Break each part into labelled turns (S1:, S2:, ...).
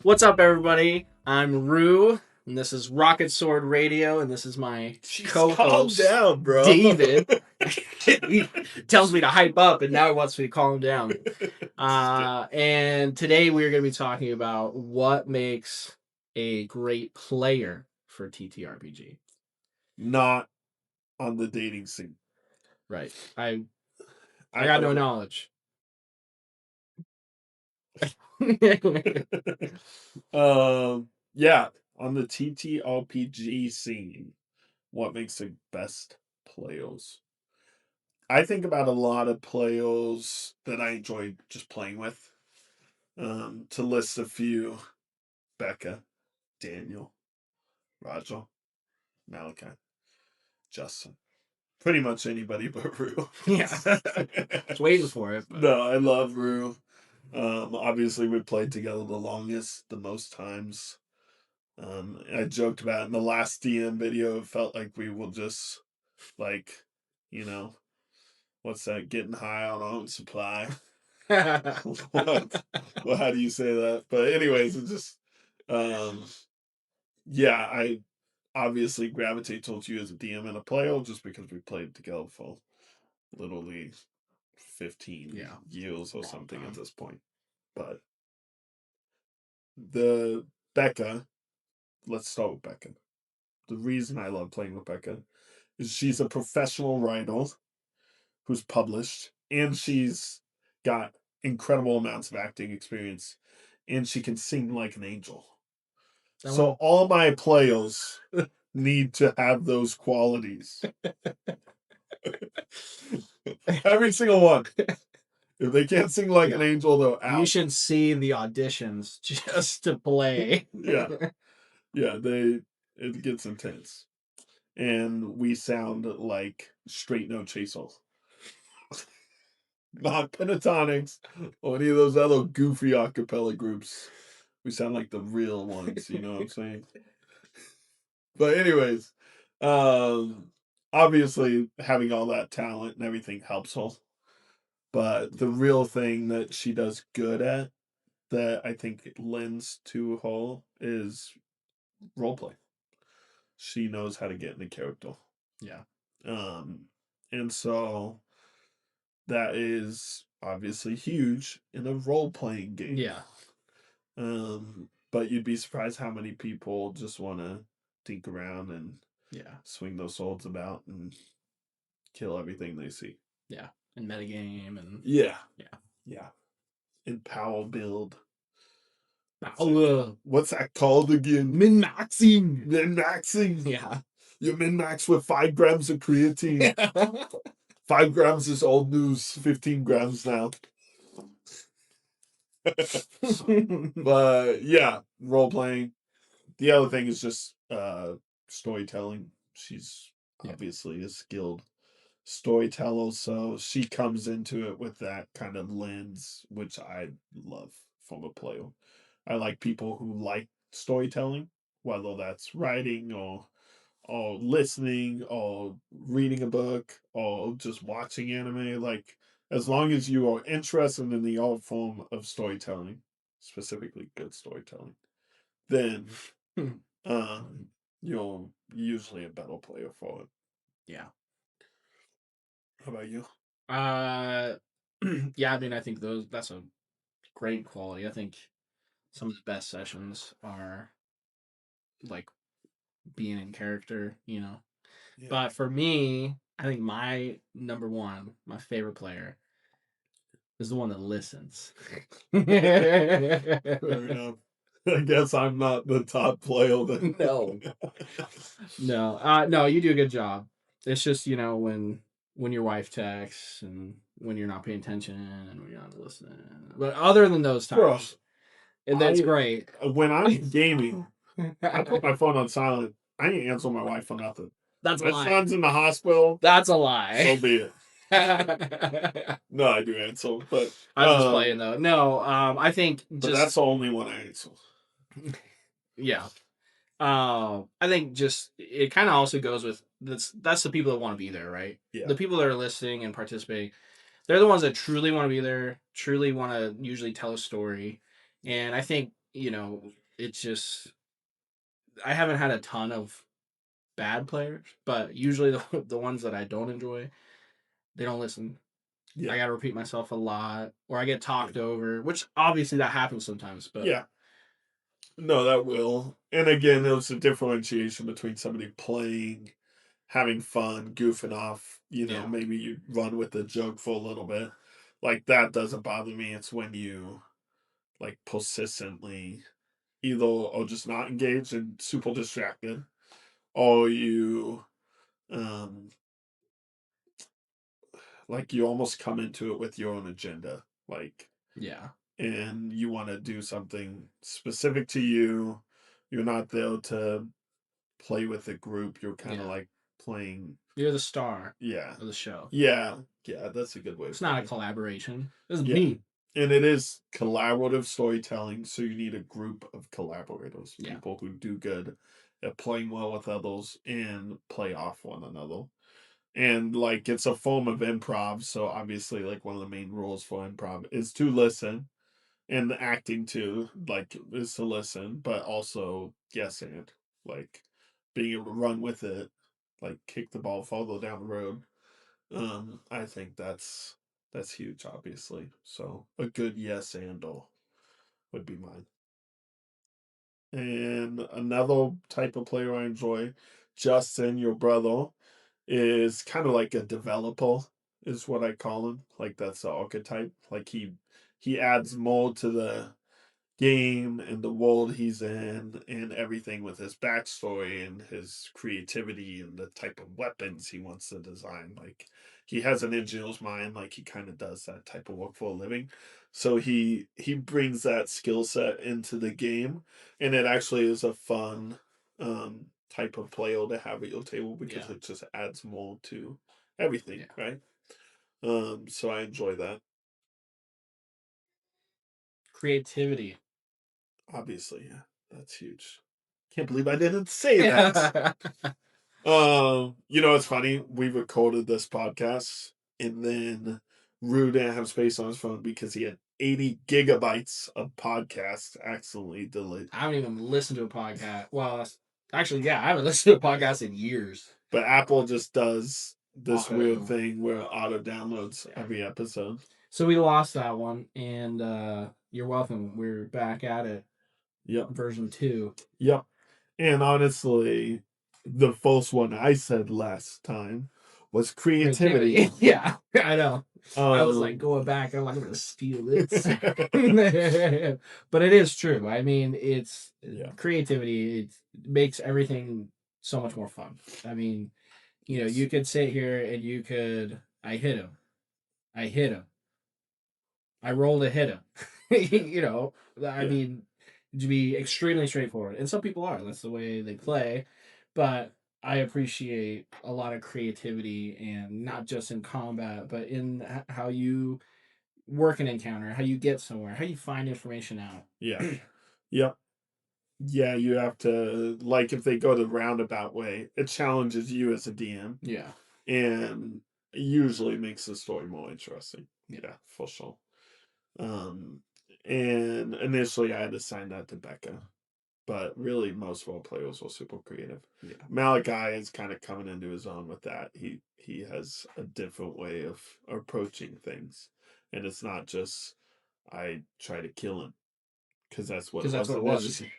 S1: What's up, everybody? I'm Rue, and this is Rocket Sword Radio, and this is my
S2: Calm
S1: co-host,
S2: down, bro.
S1: David. He tells me to hype up, and now he wants me to calm down. And today we are going to be talking about what makes a great player for TTRPG.
S2: Not on the dating scene.
S1: Right. I got no knowledge.
S2: Yeah, on the TTRPG scene, what makes the best players? I think about a lot of players that I enjoy just playing with. To list a few: Becca, Daniel, Raja, Malachi, Justin. Pretty much anybody but Rue.
S1: Yeah. I was waiting for it. But...
S2: No, I love Rue. Obviously, we played together the longest, the most times. I joked about in the last DM video, it felt like we will just, like, you know, what's that? Getting high on our own supply. What? Well, how do you say that? But anyways, it just, yeah, I obviously gravitate towards you as a DM and a player just because we played together for literally 15 years or something at this point. But the Becca, let's start with Becca. The reason I love playing with Becca is she's a professional writer who's published, and she's got incredible amounts of acting experience, and she can sing like an angel. So all my players need to have those qualities. Every single one. If they can't sing like an angel, they're out.
S1: You should see the auditions just to play.
S2: Yeah, it gets intense, and we sound like straight no chaser, not pentatonics or any of those other goofy acapella groups. We sound like the real ones. You know what I'm saying? But anyways, obviously having all that talent and everything helps her. But the real thing that she does good at, that I think lends to her, is roleplay. She knows how to get into character.
S1: Yeah.
S2: And so that is obviously huge in a role-playing game.
S1: Yeah.
S2: But you'd be surprised how many people just want to dink around and swing those swords about and kill everything they see.
S1: Yeah. And metagame and
S2: yeah. And power build. What's that called again?
S1: Min-maxing.
S2: Min-maxing.
S1: Yeah.
S2: You min-max with 5 grams of creatine. 5 grams is old news. 15 grams now. But yeah, role playing. The other thing is just storytelling. She's obviously a skilled storyteller, so she comes into it with that kind of lens, which I love from a player. I like people who like storytelling, whether that's writing or listening or reading a book or just watching anime. Like, as long as you are interested in the art form of storytelling, specifically good storytelling, then you're usually a better player for it.
S1: Yeah.
S2: How about you?
S1: Yeah, I mean, I think that's a great quality. I think some of the best sessions are like being in character, you know. Yeah. But for me, I think my number one, my favorite player, is the one that listens.
S2: Fair enough. I guess I'm not the top player then.
S1: No, you do a good job. It's just, you know, when your wife texts and when you're not paying attention and when you're not listening. But other than those times, and that's great.
S2: When I'm gaming, I put my phone on silent. I ain't answer my wife for nothing.
S1: That's a lie.
S2: My son's in the hospital.
S1: That's a lie.
S2: So be it. No, I do answer, but
S1: I'm just playing though. No, I think
S2: but that's the only one I answer.
S1: Yeah. I think just it kind of also goes with that's the people that want to be there, right? Yeah. The people that are listening and participating, they're the ones that truly want to be there, truly want to usually tell a story. And I think it's just I haven't had a ton of bad players, but usually the ones that I don't enjoy, they don't listen. I gotta repeat myself a lot, or I get talked over, which obviously that happens sometimes. But
S2: Yeah. No, that will. And again, there's a differentiation between somebody playing, having fun, goofing off,
S1: yeah,
S2: maybe you run with the joke for a little bit. Like that doesn't bother me. It's when you like persistently either or just not engaged and super distracted, or you um like you almost come into it with your own agenda. Like
S1: yeah,
S2: and you want to do something specific to you. You're not there to play with the group. You're kind of
S1: yeah.
S2: like playing.
S1: You're the star
S2: Yeah.
S1: of the show.
S2: Yeah. Yeah. That's a good way of
S1: It's not
S2: putting
S1: a
S2: it.
S1: collaboration. It's
S2: Yeah.
S1: me.
S2: And it is collaborative storytelling. So you need a group of collaborators,
S1: Yeah,
S2: people who do good at playing well with others and play off one another. And like it's a form of improv. So obviously, like one of the main rules for improv is to listen, and the acting too, like is to listen, but also yes and like being able to run with it, like kick the ball further down the road. I think that's huge, obviously. So a good yes and all would be mine. And another type of player I enjoy, Justin, your brother, is kind of like a developer, is what I call him. Like that's the archetype. Like he adds more to the game and the world he's in and everything with his backstory and his creativity and the type of weapons he wants to design. Like he has an engineer's mind, like he kind of does that type of work for a living. So he brings that skill set into the game, and it actually is a fun type of player to have at your table because
S1: yeah,
S2: it just adds more to everything,
S1: yeah.
S2: right? So I enjoy that.
S1: Creativity.
S2: Obviously, yeah, that's huge. Can't believe I didn't say that.
S1: Yeah.
S2: It's funny. We recorded this podcast, and then Rue didn't have space on his phone because he had 80 gigabytes of podcasts accidentally deleted.
S1: I haven't even listened to a podcast. Well, actually, yeah, I haven't listened to a podcast in years.
S2: But Apple just does this weird
S1: Auto.
S2: thing where it auto downloads
S1: Yeah.
S2: every episode.
S1: So we lost that one, and you're welcome. We're back at it,
S2: Yep.
S1: version 2.
S2: Yep. And honestly, the first one I said last time was creativity.
S1: Yeah, I know. I was like
S2: Um,
S1: going back. I'm like, I'm gonna steal this, but it is true. I mean, it's
S2: yeah.
S1: creativity. It makes everything so much more fun. I mean,
S2: Yes.
S1: you could sit here and you could. I hit him. I hit him. I rolled a hit him. I
S2: Yeah.
S1: mean, to be extremely straightforward, and some people are. That's the way they play, but I appreciate a lot of creativity, and not just in combat, but in how you work an encounter, how you get somewhere, how you find information out.
S2: Yeah. Yep. Yeah, you have to like if they go the roundabout way, it challenges you as a DM
S1: Yeah,
S2: and usually makes the story more interesting.
S1: yeah,
S2: Yeah, for sure. Um and initially I had to sign that to Becca, but really most role players are super creative.
S1: yeah.
S2: Malachi is kind of coming into his own with that. He has a different way of approaching things. And it's not just I try to kill him because that's what
S1: Because
S2: it
S1: that's
S2: was
S1: what it was.
S2: initially.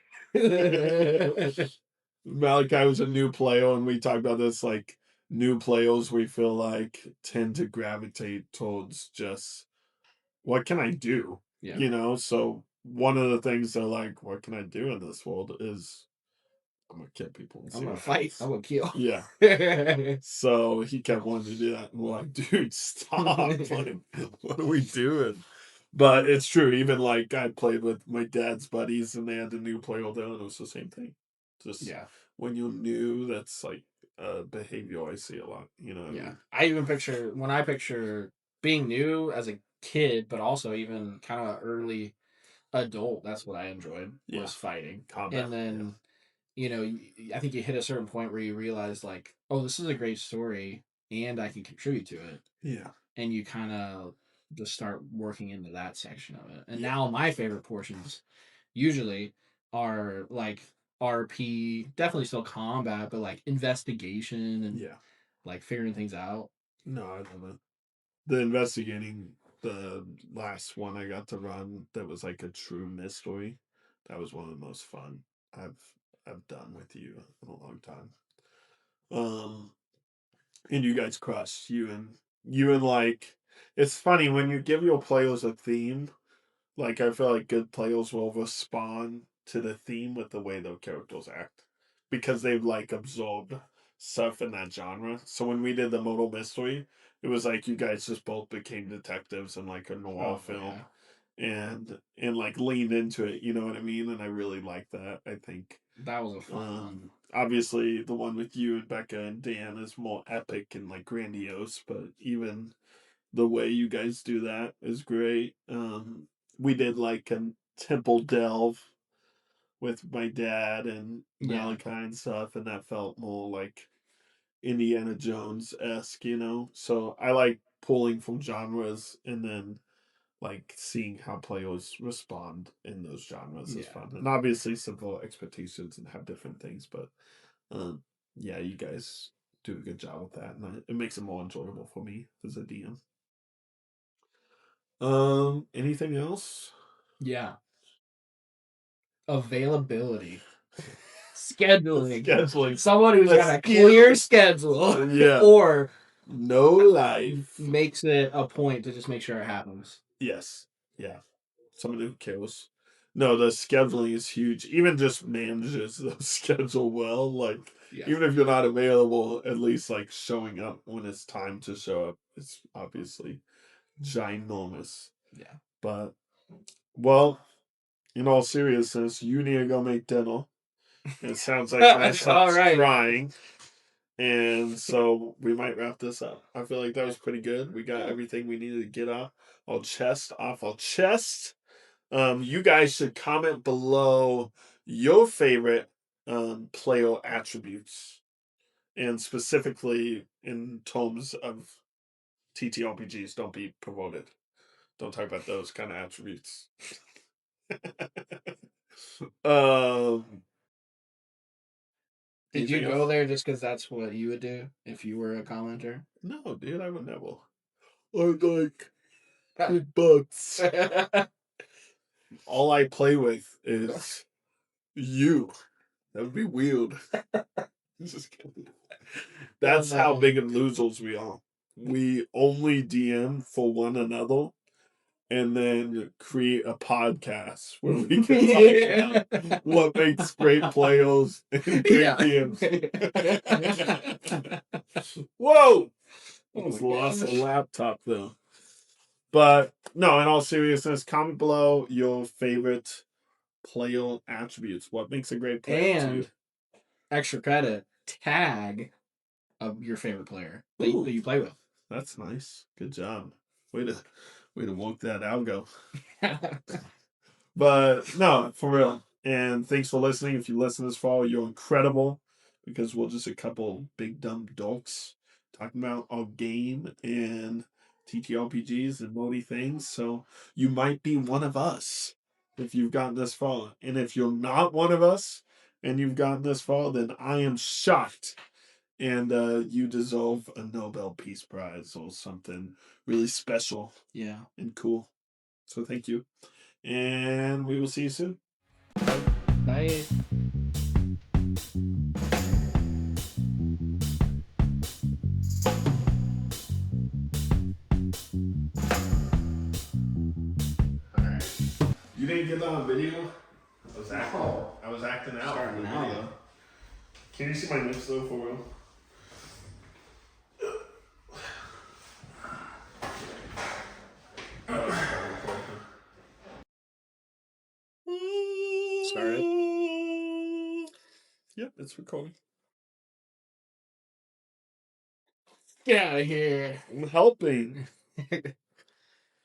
S2: Malachi was a new player, and we talked about this. Like new players, we feel like tend to gravitate towards just what can I do,
S1: Yeah,
S2: So one of the things they're like, what can I do in this world is I'm gonna kill people and
S1: I'm
S2: see
S1: gonna
S2: what
S1: fight.
S2: happens.
S1: I'm gonna kill.
S2: Yeah. So he kept wanting to do that, and we're like, dude, stop! Like, what are we doing? But it's true. Even like I played with my dad's buddies, and they had the new player there, and it was the same thing. Just
S1: Yeah,
S2: when you're new, that's like a behavior I see a lot. You know what I
S1: yeah.
S2: mean?
S1: I even picture when I picture being new as a kid, but also even kind of early adult. That's what I enjoyed
S2: Yeah,
S1: was fighting.
S2: combat.
S1: And
S2: Yeah,
S1: then, I think you hit a certain point where you realize like, oh, this is a great story and I can contribute to it.
S2: yeah,
S1: And you kind of just start working into that section of it. And
S2: yeah,
S1: now my favorite portions usually are like RP, definitely still combat, but like investigation and like figuring things out.
S2: No, I love it. The investigating, the last one I got to run that was like a true mystery. That was one of the most fun I've I've done with you in a long time. Um, and you guys crushed. You and like, it's funny when you give your players a theme. Like I feel like good players will respond to the theme with the way their characters act because they've like absorbed stuff in that genre. So when we did the modal mystery, it was like you guys just both became detectives in like a noir film, and like leaned into it. You know what I mean? And I really like that. I think
S1: that was a fun one.
S2: Obviously, the one with you and Becca and Dan is more epic and like grandiose, but even the way you guys do that is great. We did like a temple delve with my dad and Malachi and stuff, and that felt more like Indiana Jones esque, you know. So I like pulling from genres and then like seeing how players respond in those genres is fun. And obviously simple expectations and have different things, but um, yeah, you guys do a good job with that, and it makes it more enjoyable for me as a DM. Anything else?
S1: Yeah. Availability. Scheduling.
S2: Scheduling.
S1: Someone who's got a clear schedule.
S2: Yeah.
S1: Or
S2: no life.
S1: Makes it a point to just make sure it happens.
S2: Yes. Yeah. Someone who cares. No, the scheduling is huge. Even just manages the schedule well. Like, even if you're not available, at least like showing up when it's time to show up is obviously ginormous.
S1: Yeah.
S2: But, well, in all seriousness, you need to go make dinner. It sounds like my son's crying. And so we might wrap this up. I feel like that was pretty good. We got everything we needed to get off our chest. You guys should comment below your favorite player attributes, and specifically in terms of TTRPGs. Don't be promoted. Don't talk about those kind of attributes. um,
S1: Did you go there just because that's what you would do if you were a commenter?
S2: No, dude, I would never. I like big butts. All I play with is you. That would be weird. Just kidding. That's how big of losers we are. We only DM for one another and then create a podcast where we can talk about what makes great players and great DMs. Whoa! Almost lost a laptop though. But no, in all seriousness, comment below your favorite player attributes. What makes a great player to you?
S1: Extra credit, tag of your favorite player that you play with.
S2: That's nice. Good job. Way to work that algo. But no, for real. And thanks for listening. If you listen this far, you're incredible, because we're just a couple big dumb dorks talking about our game and TTRPGs and moldy things. So you might be one of us if you've gotten this far. And if you're not one of us and you've gotten this far, then I am shocked. And you deserve a Nobel Peace Prize or something really special.
S1: Yeah.
S2: And cool. So thank you. And we will see you soon.
S1: Bye.
S2: You didn't get that on video? I was acting out in the video. Can you see my nips though, for real?
S1: Started.
S2: Yep, it's recording.
S1: Get out of here.
S2: I'm helping.